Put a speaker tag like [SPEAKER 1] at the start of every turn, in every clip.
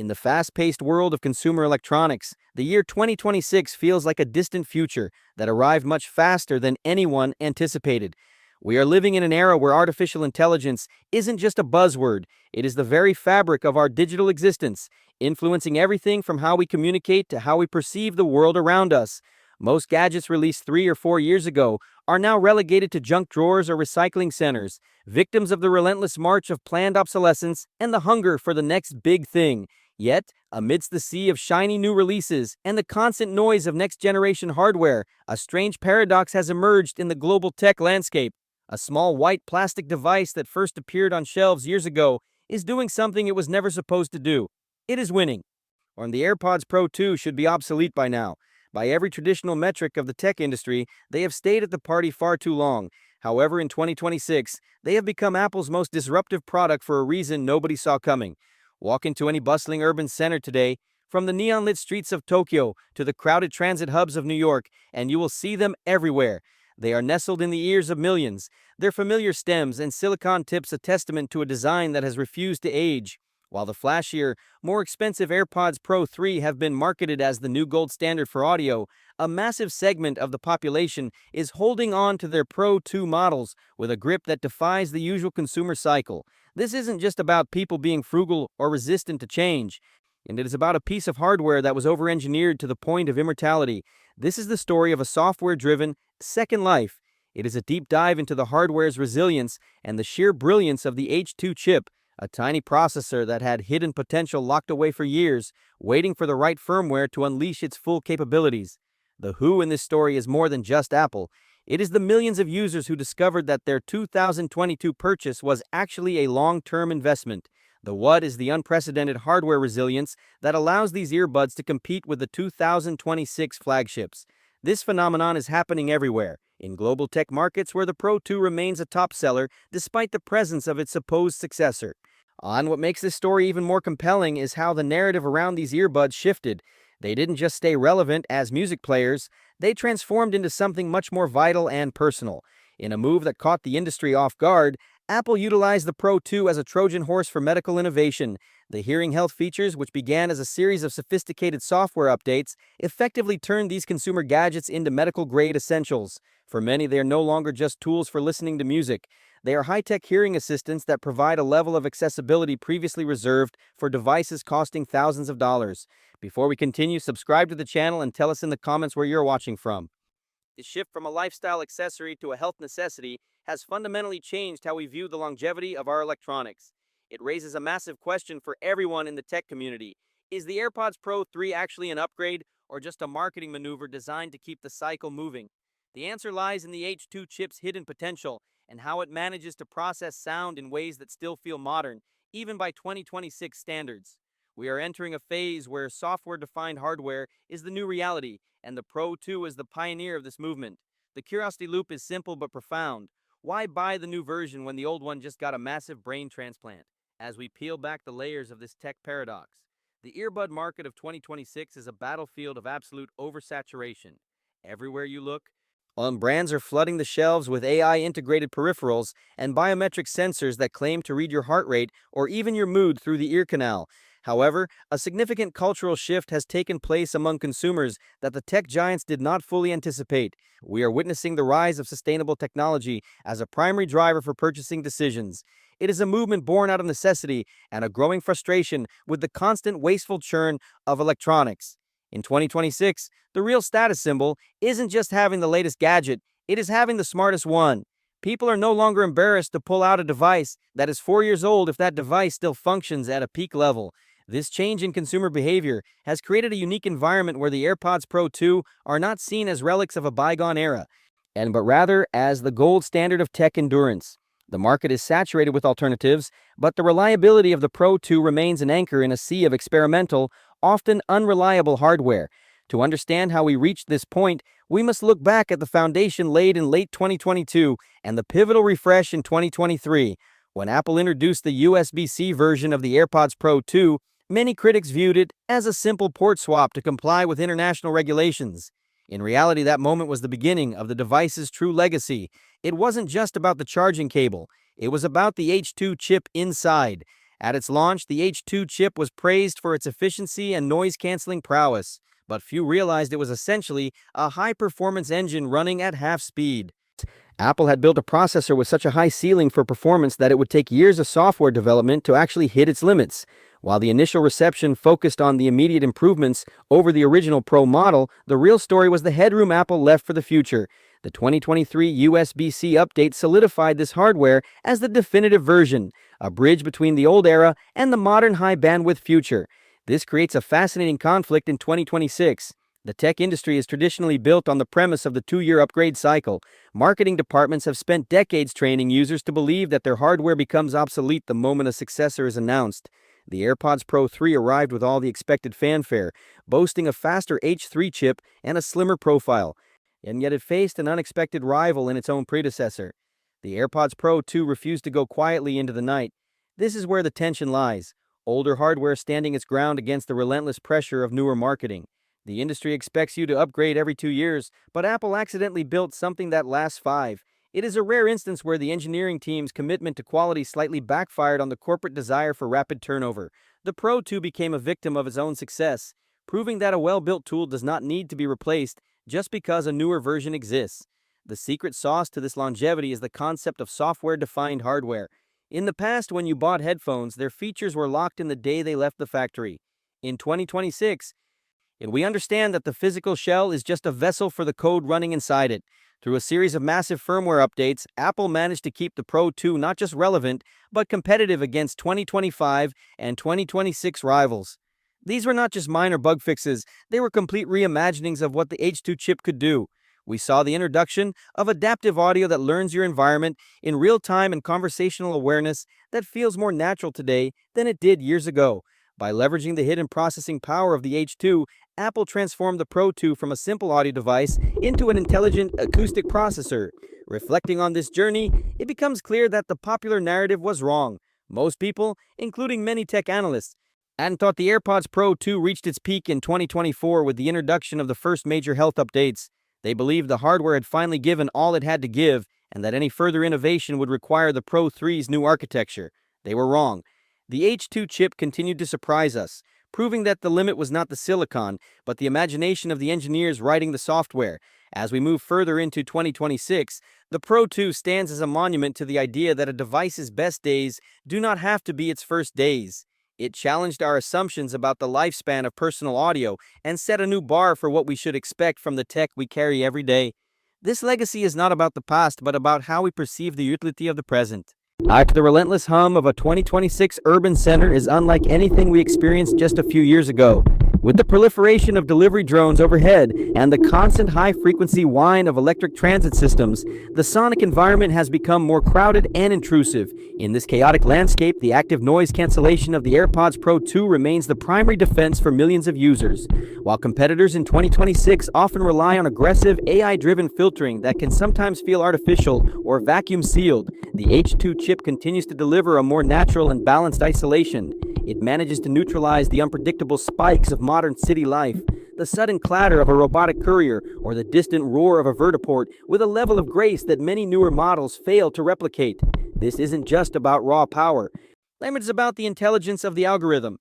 [SPEAKER 1] In the fast-paced world of consumer electronics, the year 2026 feels like a distant future that arrived much faster than anyone anticipated. We are living in an era where artificial intelligence isn't just a buzzword, it is the very fabric of our digital existence, influencing everything from how we communicate to how we perceive the world around us. Most gadgets released 3 or 4 years ago are now relegated to junk drawers or recycling centers, victims of the relentless march of planned obsolescence and the hunger for the next big thing. Yet, amidst the sea of shiny new releases and the constant noise of next-generation hardware, a strange paradox has emerged in the global tech landscape. A small white plastic device that first appeared on shelves years ago is doing something it was never supposed to do. It is winning. Or the AirPods Pro 2 should be obsolete by now. By every traditional metric of the tech industry, they have stayed at the party far too long. However, in 2026, they have become Apple's most disruptive product for a reason nobody saw coming. Walk into any bustling urban center today, from the neon-lit streets of Tokyo to the crowded transit hubs of New York, and you will see them everywhere. They are nestled in the ears of millions, their familiar stems and silicone tips a testament to a design that has refused to age. While the flashier, more expensive AirPods Pro 3 have been marketed as the new gold standard for audio, a massive segment of the population is holding on to their Pro 2 models with a grip that defies the usual consumer cycle. This isn't just about people being frugal or resistant to change, and it is about a piece of hardware that was over-engineered to the point of immortality. This is the story of a software-driven second life. It is a deep dive into the hardware's resilience and the sheer brilliance of the H2 chip, a tiny processor that had hidden potential locked away for years, waiting for the right firmware to unleash its full capabilities. The who in this story is more than just Apple. It is the millions of users who discovered that their 2022 purchase was actually a long-term investment. The what is the unprecedented hardware resilience that allows these earbuds to compete with the 2026 flagships. This phenomenon is happening everywhere, in global tech markets where the Pro 2 remains a top seller despite the presence of its supposed successor. What makes this story even more compelling is how the narrative around these earbuds shifted. They didn't just stay relevant as music players, they transformed into something much more vital and personal. In a move that caught the industry off guard, Apple utilized the Pro 2 as a Trojan horse for medical innovation. The hearing health features, which began as a series of sophisticated software updates, effectively turned these consumer gadgets into medical-grade essentials. For many, they are no longer just tools for listening to music. They are high-tech hearing assistants that provide a level of accessibility previously reserved for devices costing thousands of dollars. Before we continue, subscribe to the channel and tell us in the comments where you're watching from. The shift from a lifestyle accessory to a health necessity has fundamentally changed how we view the longevity of our electronics. It raises a massive question for everyone in the tech community. Is the AirPods Pro 3 actually an upgrade or just a marketing maneuver designed to keep the cycle moving? The answer lies in the H2 chip's hidden potential and how it manages to process sound in ways that still feel modern, even by 2026 standards. We are entering a phase where software-defined hardware is the new reality, and the Pro 2 is the pioneer of this movement. The curiosity loop is simple but profound. Why buy the new version when the old one just got a massive brain transplant? As we peel back the layers of this tech paradox, the earbud market of 2026 is a battlefield of absolute oversaturation. Everywhere you look, brands are flooding the shelves with AI-integrated peripherals and biometric sensors that claim to read your heart rate or even your mood through the ear canal. However, a significant cultural shift has taken place among consumers that the tech giants did not fully anticipate. We are witnessing the rise of sustainable technology as a primary driver for purchasing decisions. It is a movement born out of necessity and a growing frustration with the constant wasteful churn of electronics. In 2026, the real status symbol isn't just having the latest gadget, it is having the smartest one. People are no longer embarrassed to pull out a device that is 4 years old if that device still functions at a peak level. This change in consumer behavior has created a unique environment where the AirPods Pro 2 are not seen as relics of a bygone era, but rather as the gold standard of tech endurance. The market is saturated with alternatives, but the reliability of the Pro 2 remains an anchor in a sea of experimental, often unreliable hardware. To understand how we reached this point, we must look back at the foundation laid in late 2022 and the pivotal refresh in 2023. When Apple introduced the USB-C version of the AirPods Pro 2, many critics viewed it as a simple port swap to comply with international regulations. In reality, that moment was the beginning of the device's true legacy. It wasn't just about the charging cable. It was about the H2 chip inside. At its launch, the H2 chip was praised for its efficiency and noise-canceling prowess, but few realized it was essentially a high-performance engine running at half speed. Apple had built a processor with such a high ceiling for performance that it would take years of software development to actually hit its limits. While the initial reception focused on the immediate improvements over the original Pro model, the real story was the headroom Apple left for the future. The 2023 USB-C update solidified this hardware as the definitive version, a bridge between the old era and the modern high-bandwidth future. This creates a fascinating conflict in 2026. The tech industry is traditionally built on the premise of the 2-year upgrade cycle. Marketing departments have spent decades training users to believe that their hardware becomes obsolete the moment a successor is announced. The AirPods Pro 3 arrived with all the expected fanfare, boasting a faster H3 chip and a slimmer profile, and yet it faced an unexpected rival in its own predecessor. The AirPods Pro 2 refused to go quietly into the night. This is where the tension lies, older hardware standing its ground against the relentless pressure of newer marketing. The industry expects you to upgrade every 2 years, but Apple accidentally built something that lasts 5. It is a rare instance where the engineering team's commitment to quality slightly backfired on the corporate desire for rapid turnover. The Pro 2 became a victim of its own success, proving that a well-built tool does not need to be replaced just because a newer version exists. The secret sauce to this longevity is the concept of software-defined hardware. In the past, when you bought headphones, their features were locked in the day they left the factory. In 2026, and we understand that the physical shell is just a vessel for the code running inside it. Through a series of massive firmware updates, Apple managed to keep the Pro 2 not just relevant, but competitive against 2025 and 2026 rivals. These were not just minor bug fixes, they were complete reimaginings of what the H2 chip could do. We saw the introduction of adaptive audio that learns your environment in real time and conversational awareness that feels more natural today than it did years ago. By leveraging the hidden processing power of the H2, Apple transformed the Pro 2 from a simple audio device into an intelligent acoustic processor. Reflecting on this journey, it becomes clear that the popular narrative was wrong. Most people, including many tech analysts, hadn't thought the AirPods Pro 2 reached its peak in 2024 with the introduction of the first major health updates. They believed the hardware had finally given all it had to give, and that any further innovation would require the Pro 3's new architecture. They were wrong. The H2 chip continued to surprise us, proving that the limit was not the silicon, but the imagination of the engineers writing the software. As we move further into 2026, the Pro 2 stands as a monument to the idea that a device's best days do not have to be its first days. It challenged our assumptions about the lifespan of personal audio and set a new bar for what we should expect from the tech we carry every day. This legacy is not about the past, but about how we perceive the utility of the present. The relentless hum of a 2026 urban center is unlike anything we experienced just a few years ago. With the proliferation of delivery drones overhead and the constant high-frequency whine of electric transit systems, the sonic environment has become more crowded and intrusive. In this chaotic landscape, the active noise cancellation of the AirPods Pro 2 remains the primary defense for millions of users. While competitors in 2026 often rely on aggressive AI-driven filtering that can sometimes feel artificial or vacuum-sealed, the H2 chip continues to deliver a more natural and balanced isolation. It manages to neutralize the unpredictable spikes of modern city life, the sudden clatter of a robotic courier, or the distant roar of a vertiport with a level of grace that many newer models fail to replicate. This isn't just about raw power. It's about the intelligence of the algorithm.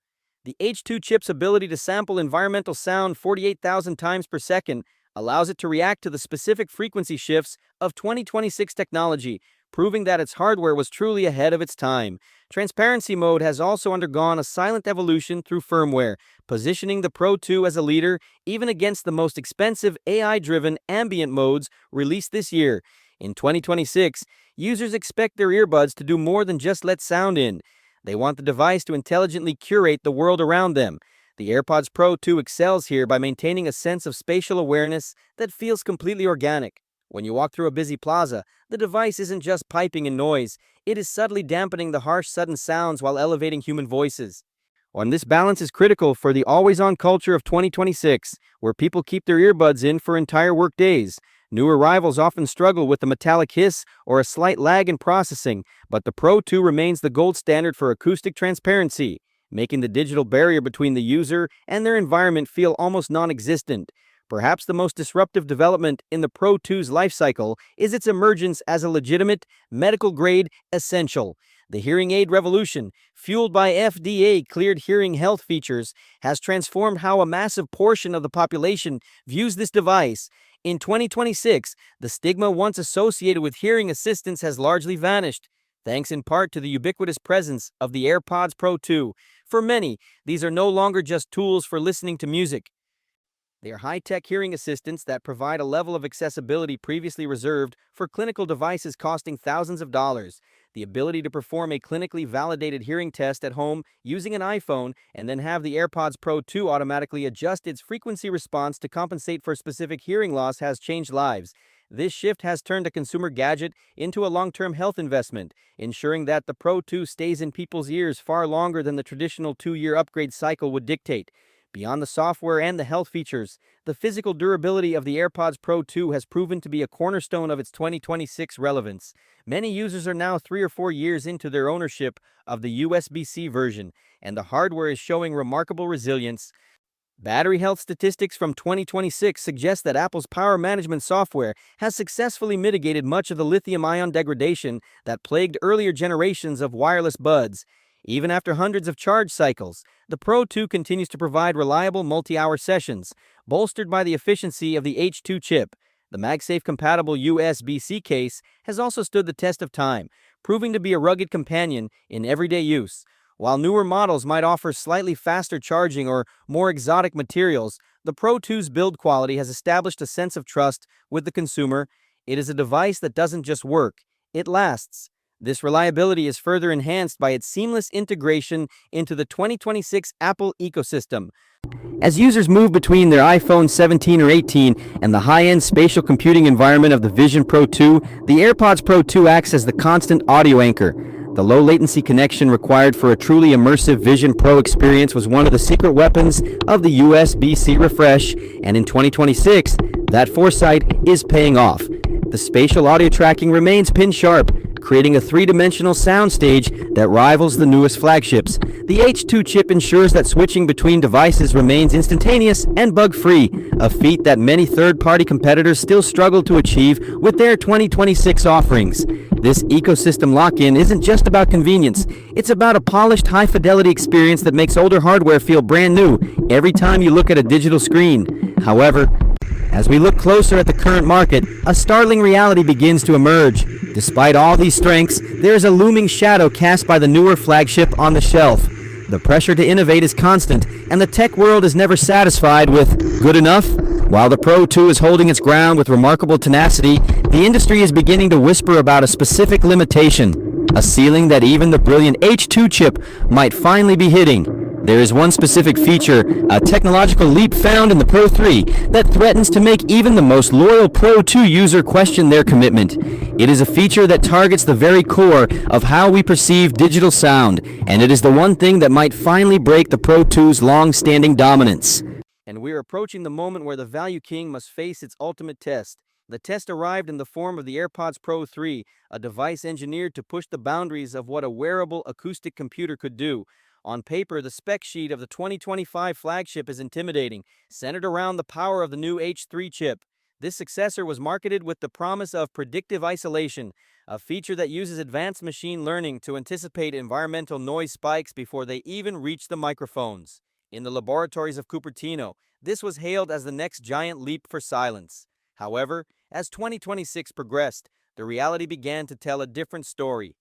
[SPEAKER 1] The H2 chip's ability to sample environmental sound 48,000 times per second allows it to react to the specific frequency shifts of 2026 technology, proving that its hardware was truly ahead of its time. Transparency mode has also undergone a silent evolution through firmware, positioning the Pro 2 as a leader even against the most expensive AI-driven ambient modes released this year. In 2026, users expect their earbuds to do more than just let sound in. They want the device to intelligently curate the world around them. The AirPods Pro 2 excels here by maintaining a sense of spatial awareness that feels completely organic. When you walk through a busy plaza, the device isn't just piping in noise, it is subtly dampening the harsh, sudden sounds while elevating human voices. And this balance is critical for the always-on culture of 2026, where people keep their earbuds in for entire work days. Newer rivals often struggle with the metallic hiss or a slight lag in processing, but the Pro 2 remains the gold standard for acoustic transparency, making the digital barrier between the user and their environment feel almost non-existent. Perhaps the most disruptive development in the Pro 2's lifecycle is its emergence as a legitimate, medical-grade essential. The hearing aid revolution, fueled by FDA-cleared hearing health features, has transformed how a massive portion of the population views this device. In 2026, the stigma once associated with hearing assistance has largely vanished, thanks in part to the ubiquitous presence of the AirPods Pro 2. For many, these are no longer just tools for listening to music. They are high-tech hearing assistants that provide a level of accessibility previously reserved for clinical devices costing thousands of dollars. The ability to perform a clinically validated hearing test at home using an iPhone and then have the AirPods Pro 2 automatically adjust its frequency response to compensate for specific hearing loss has changed lives. This shift has turned a consumer gadget into a long-term health investment, ensuring that the Pro 2 stays in people's ears far longer than the traditional 2-year upgrade cycle would dictate. Beyond the software and the health features, the physical durability of the AirPods Pro 2 has proven to be a cornerstone of its 2026 relevance. Many users are now 3 or 4 years into their ownership of the USB-C version, and the hardware is showing remarkable resilience. Battery health statistics from 2026 suggest that Apple's power management software has successfully mitigated much of the lithium-ion degradation that plagued earlier generations of wireless buds. Even after hundreds of charge cycles, the Pro 2 continues to provide reliable multi-hour sessions, bolstered by the efficiency of the H2 chip. The MagSafe-compatible USB-C case has also stood the test of time, proving to be a rugged companion in everyday use. While newer models might offer slightly faster charging or more exotic materials, the Pro 2's build quality has established a sense of trust with the consumer. It is a device that doesn't just work, it lasts. This reliability is further enhanced by its seamless integration into the 2026 Apple ecosystem. As users move between their iPhone 17 or 18 and the high-end spatial computing environment of the Vision Pro 2, the AirPods Pro 2 acts as the constant audio anchor. The low-latency connection required for a truly immersive Vision Pro experience was one of the secret weapons of the USB-C refresh, and in 2026, that foresight is paying off. The spatial audio tracking remains pin-sharp, creating a three-dimensional soundstage that rivals the newest flagships. The H2 chip ensures that switching between devices remains instantaneous and bug-free, a feat that many third-party competitors still struggle to achieve with their 2026 offerings. This ecosystem lock-in isn't just about convenience, it's about a polished, high-fidelity experience that makes older hardware feel brand new every time you look at a digital screen. However, as we look closer at the current market, a startling reality begins to emerge. Despite all these strengths, there is a looming shadow cast by the newer flagship on the shelf. The pressure to innovate is constant, and the tech world is never satisfied with good enough. While the Pro 2 is holding its ground with remarkable tenacity, the industry is beginning to whisper about a specific limitation, a ceiling that even the brilliant H2 chip might finally be hitting. There is one specific feature, a technological leap found in the Pro 3 that threatens to make even the most loyal Pro 2 user question their commitment. It is a feature that targets the very core of how we perceive digital sound, and it is the one thing that might finally break the Pro 2's long-standing dominance. And we're approaching the moment where the Value King must face its ultimate test. The test arrived in the form of the AirPods Pro 3, a device engineered to push the boundaries of what a wearable acoustic computer could do. On paper, the spec sheet of the 2025 flagship is intimidating, centered around the power of the new H3 chip. This successor was marketed with the promise of predictive isolation, a feature that uses advanced machine learning to anticipate environmental noise spikes before they even reach the microphones. In the laboratories of Cupertino, this was hailed as the next giant leap for silence. However, as 2026 progressed, the reality began to tell a different story.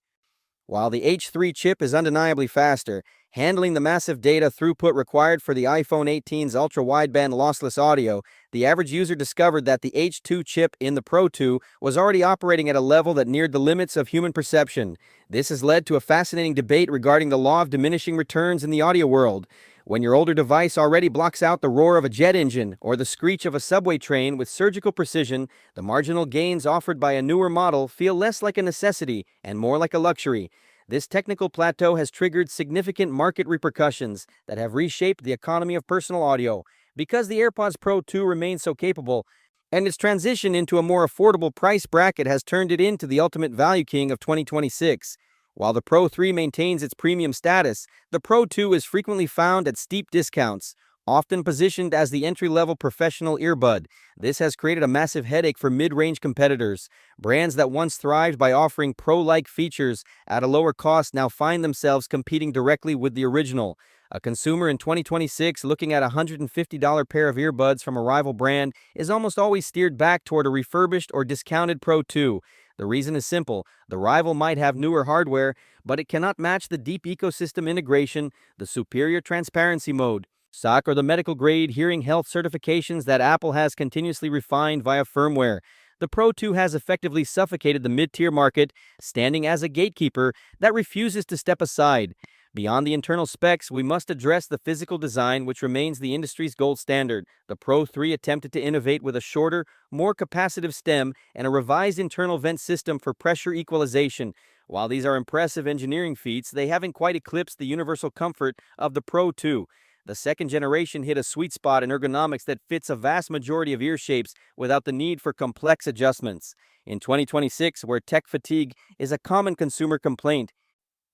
[SPEAKER 1] While the H3 chip is undeniably faster, handling the massive data throughput required for the iPhone 18's ultra-wideband lossless audio, the average user discovered that the H2 chip in the Pro 2 was already operating at a level that neared the limits of human perception. This has led to a fascinating debate regarding the law of diminishing returns in the audio world. When your older device already blocks out the roar of a jet engine or the screech of a subway train with surgical precision, the marginal gains offered by a newer model feel less like a necessity and more like a luxury. This technical plateau has triggered significant market repercussions that have reshaped the economy of personal audio. Because the AirPods Pro 2 remains so capable, and its transition into a more affordable price bracket has turned it into the ultimate value king of 2026. While the Pro 3 maintains its premium status, the Pro 2 is frequently found at steep discounts. Often positioned as the entry-level professional earbud, this has created a massive headache for mid-range competitors. Brands that once thrived by offering pro-like features at a lower cost now find themselves competing directly with the original. A consumer in 2026 looking at a $150 pair of earbuds from a rival brand is almost always steered back toward a refurbished or discounted Pro 2. The reason is simple. The rival might have newer hardware, but it cannot match the deep ecosystem integration, the superior transparency mode, SOC, or the medical grade hearing health certifications that Apple has continuously refined via firmware. The Pro 2 has effectively suffocated the mid-tier market, standing as a gatekeeper that refuses to step aside. Beyond the internal specs, we must address the physical design, which remains the industry's gold standard. The Pro 3 attempted to innovate with a shorter, more capacitive stem and a revised internal vent system for pressure equalization. While these are impressive engineering feats, they haven't quite eclipsed the universal comfort of the Pro 2. The second generation hit a sweet spot in ergonomics that fits a vast majority of ear shapes without the need for complex adjustments. In 2026, where tech fatigue is a common consumer complaint,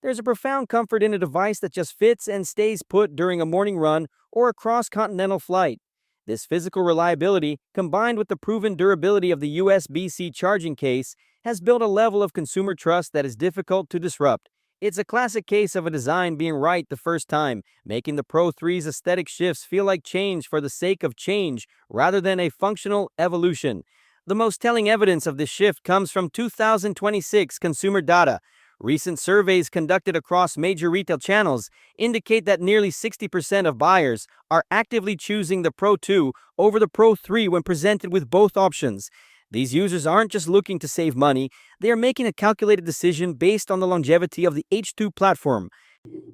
[SPEAKER 1] there's a profound comfort in a device that just fits and stays put during a morning run or a cross-continental flight. This physical reliability, combined with the proven durability of the USB-C charging case, has built a level of consumer trust that is difficult to disrupt. It's a classic case of a design being right the first time, making the Pro 3's aesthetic shifts feel like change for the sake of change rather than a functional evolution. The most telling evidence of this shift comes from 2026 consumer data. Recent surveys conducted across major retail channels indicate that nearly 60% of buyers are actively choosing the Pro 2 over the Pro 3 when presented with both options. These users aren't just looking to save money, they are making a calculated decision based on the longevity of the H2 platform.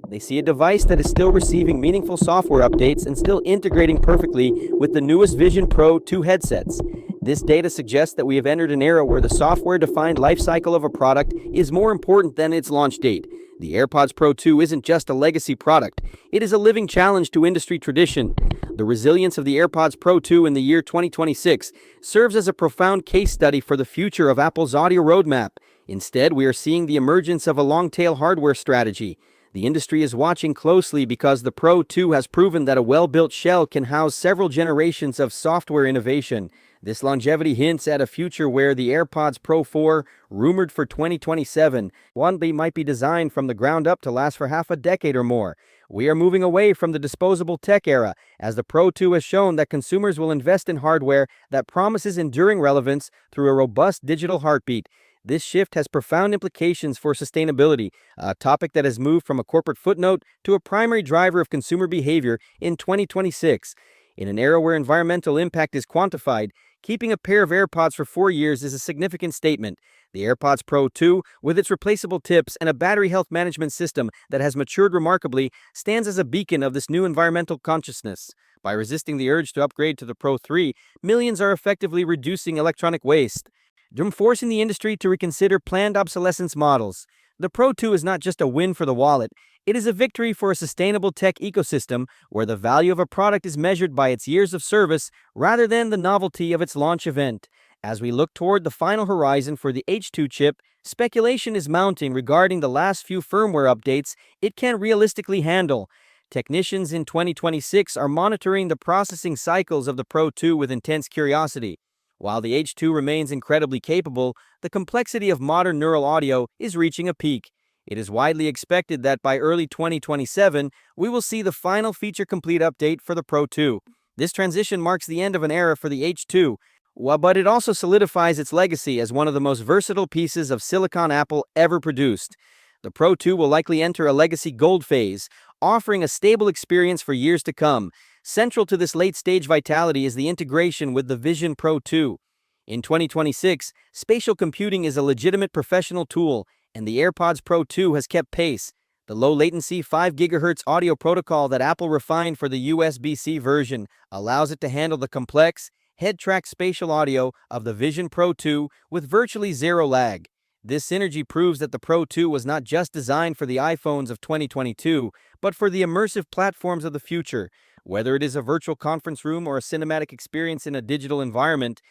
[SPEAKER 1] They see a device that is still receiving meaningful software updates and still integrating perfectly with the newest Vision Pro 2 headsets. This data suggests that we have entered an era where the software-defined lifecycle of a product is more important than its launch date. The AirPods Pro 2 isn't just a legacy product, it is a living challenge to industry tradition. The resilience of the AirPods Pro 2 in the year 2026 serves as a profound case study for the future of Apple's audio roadmap. Instead, we are seeing the emergence of a long-tail hardware strategy. The industry is watching closely because the Pro 2 has proven that a well-built shell can house several generations of software innovation. This longevity hints at a future where the AirPods Pro 4, rumored for 2027, might be designed from the ground up to last for half a decade or more. We are moving away from the disposable tech era, as the Pro 2 has shown that consumers will invest in hardware that promises enduring relevance through a robust digital heartbeat. This shift has profound implications for sustainability, a topic that has moved from a corporate footnote to a primary driver of consumer behavior in 2026. In an era where environmental impact is quantified, keeping a pair of AirPods for 4 years is a significant statement. The AirPods Pro 2, with its replaceable tips and a battery health management system that has matured remarkably, stands as a beacon of this new environmental consciousness. By resisting the urge to upgrade to the Pro 3, millions are effectively reducing electronic waste, forcing the industry to reconsider planned obsolescence models. The Pro 2 is not just a win for the wallet, it is a victory for a sustainable tech ecosystem where the value of a product is measured by its years of service rather than the novelty of its launch event. As we look toward the final horizon for the H2 chip, speculation is mounting regarding the last few firmware updates it can realistically handle. Technicians in 2026 are monitoring the processing cycles of the Pro 2 with intense curiosity. While the H2 remains incredibly capable, the complexity of modern neural audio is reaching a peak. It is widely expected that by early 2027, we will see the final feature-complete update for the Pro 2. This transition marks the end of an era for the H2, but it also solidifies its legacy as one of the most versatile pieces of silicon Apple ever produced. The Pro 2 will likely enter a legacy gold phase, offering a stable experience for years to come. Central to this late-stage vitality is the integration with the Vision Pro 2. In 2026, spatial computing is a legitimate professional tool, and the AirPods Pro 2 has kept pace. The low-latency 5 GHz audio protocol that Apple refined for the USB-C version allows it to handle the complex, head-tracked spatial audio of the Vision Pro 2 with virtually zero lag. This synergy proves that the Pro 2 was not just designed for the iPhones of 2022, but for the immersive platforms of the future. Whether it is a virtual conference room or a cinematic experience in a digital environment,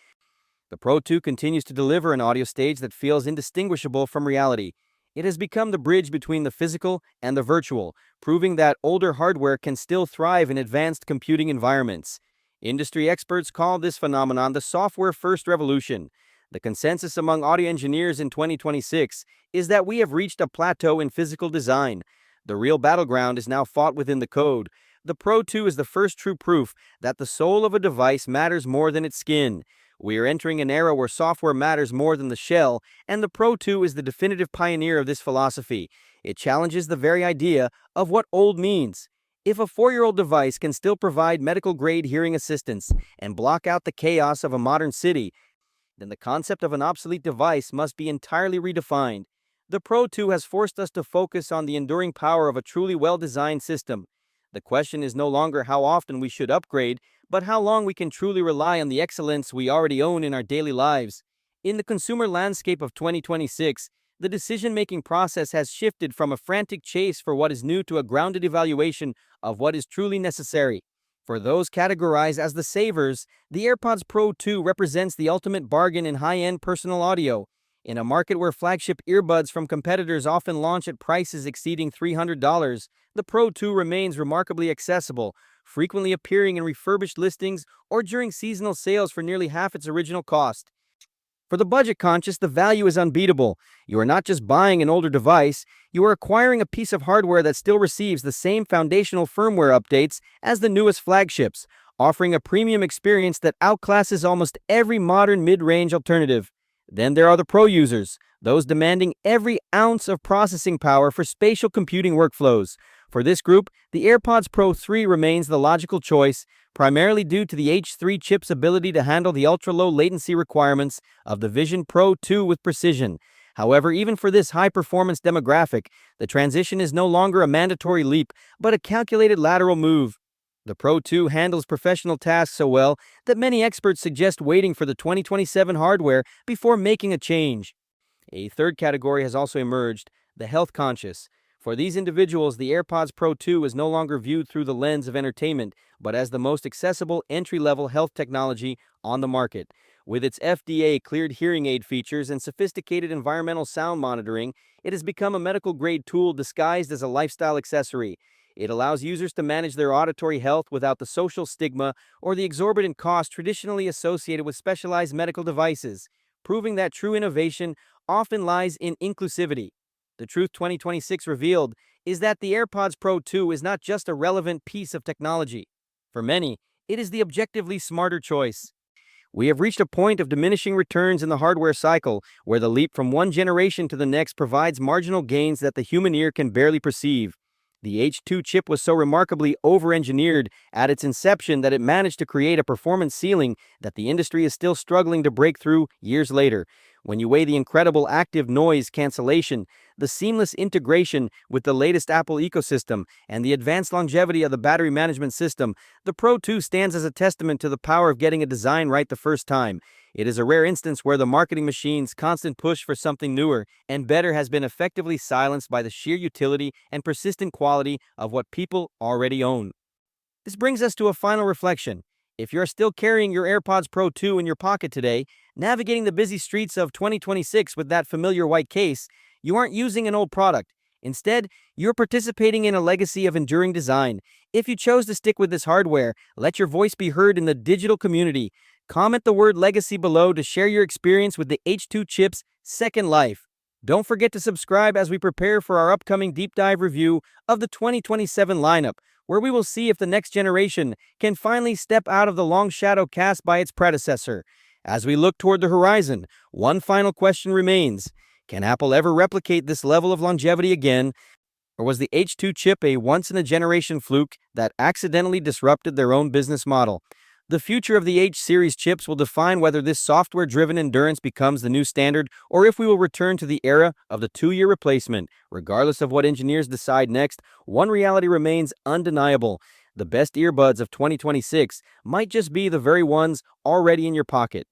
[SPEAKER 1] the Pro 2 continues to deliver an audio stage that feels indistinguishable from reality. It has become the bridge between the physical and the virtual, proving that older hardware can still thrive in advanced computing environments. Industry experts call this phenomenon the software first revolution. The consensus among audio engineers in 2026 is that we have reached a plateau in physical design. The real battleground is now fought within the code. The Pro 2 is the first true proof that the soul of a device matters more than its skin. We are entering an era where software matters more than the shell, and the Pro 2 is the definitive pioneer of this philosophy. It challenges the very idea of what old means. If a 4-year-old device can still provide medical-grade hearing assistance and block out the chaos of a modern city, then the concept of an obsolete device must be entirely redefined. The Pro 2 has forced us to focus on the enduring power of a truly well-designed system. The question is no longer how often we should upgrade, but how long we can truly rely on the excellence we already own in our daily lives. In the consumer landscape of 2026, the decision-making process has shifted from a frantic chase for what is new to a grounded evaluation of what is truly necessary. For those categorized as the savers, the AirPods Pro 2 represents the ultimate bargain in high-end personal audio. In a market where flagship earbuds from competitors often launch at prices exceeding $300, the Pro 2 remains remarkably accessible, frequently appearing in refurbished listings or during seasonal sales for nearly half its original cost. For the budget conscious, the value is unbeatable. You are not just buying an older device, you are acquiring a piece of hardware that still receives the same foundational firmware updates as the newest flagships, offering a premium experience that outclasses almost every modern mid-range alternative. Then there are the pro users, those demanding every ounce of processing power for spatial computing workflows. For this group, the AirPods Pro 3 remains the logical choice, primarily due to the H3 chip's ability to handle the ultra-low latency requirements of the Vision Pro 2 with precision. However, even for this high-performance demographic, the transition is no longer a mandatory leap, but a calculated lateral move. The Pro 2 handles professional tasks so well that many experts suggest waiting for the 2027 hardware before making a change. A third category has also emerged, the health conscious. For these individuals, the AirPods Pro 2 is no longer viewed through the lens of entertainment, but as the most accessible entry-level health technology on the market. With its FDA-cleared hearing aid features and sophisticated environmental sound monitoring, it has become a medical-grade tool disguised as a lifestyle accessory. It allows users to manage their auditory health without the social stigma or the exorbitant cost traditionally associated with specialized medical devices, proving that true innovation often lies in inclusivity. The truth 2026 revealed is that the AirPods Pro 2 is not just a relevant piece of technology. For many, it is the objectively smarter choice. We have reached a point of diminishing returns in the hardware cycle, where the leap from one generation to the next provides marginal gains that the human ear can barely perceive. The H2 chip was so remarkably over-engineered at its inception that it managed to create a performance ceiling that the industry is still struggling to break through years later. When you weigh the incredible active noise cancellation, the seamless integration with the latest Apple ecosystem, and the advanced longevity of the battery management system, the Pro 2 stands as a testament to the power of getting a design right the first time. It is a rare instance where the marketing machine's constant push for something newer and better has been effectively silenced by the sheer utility and persistent quality of what people already own. This brings us to a final reflection. If you're still carrying your AirPods Pro 2 in your pocket today, navigating the busy streets of 2026 with that familiar white case, you aren't using an old product. Instead, you're participating in a legacy of enduring design. If you chose to stick with this hardware, let your voice be heard in the digital community. Comment the word legacy below to share your experience with the H2 chip's second life. Don't forget to subscribe as we prepare for our upcoming deep dive review of the 2027 lineup, where we will see if the next generation can finally step out of the long shadow cast by its predecessor. As we look toward the horizon, one final question remains. Can Apple ever replicate this level of longevity again? Or was the H2 chip a once-in-a-generation fluke that accidentally disrupted their own business model? The future of the H series chips will define whether this software-driven endurance becomes the new standard or if we will return to the era of the 2-year replacement. Regardless of what engineers decide next, one reality remains undeniable. The best earbuds of 2026 might just be the very ones already in your pocket.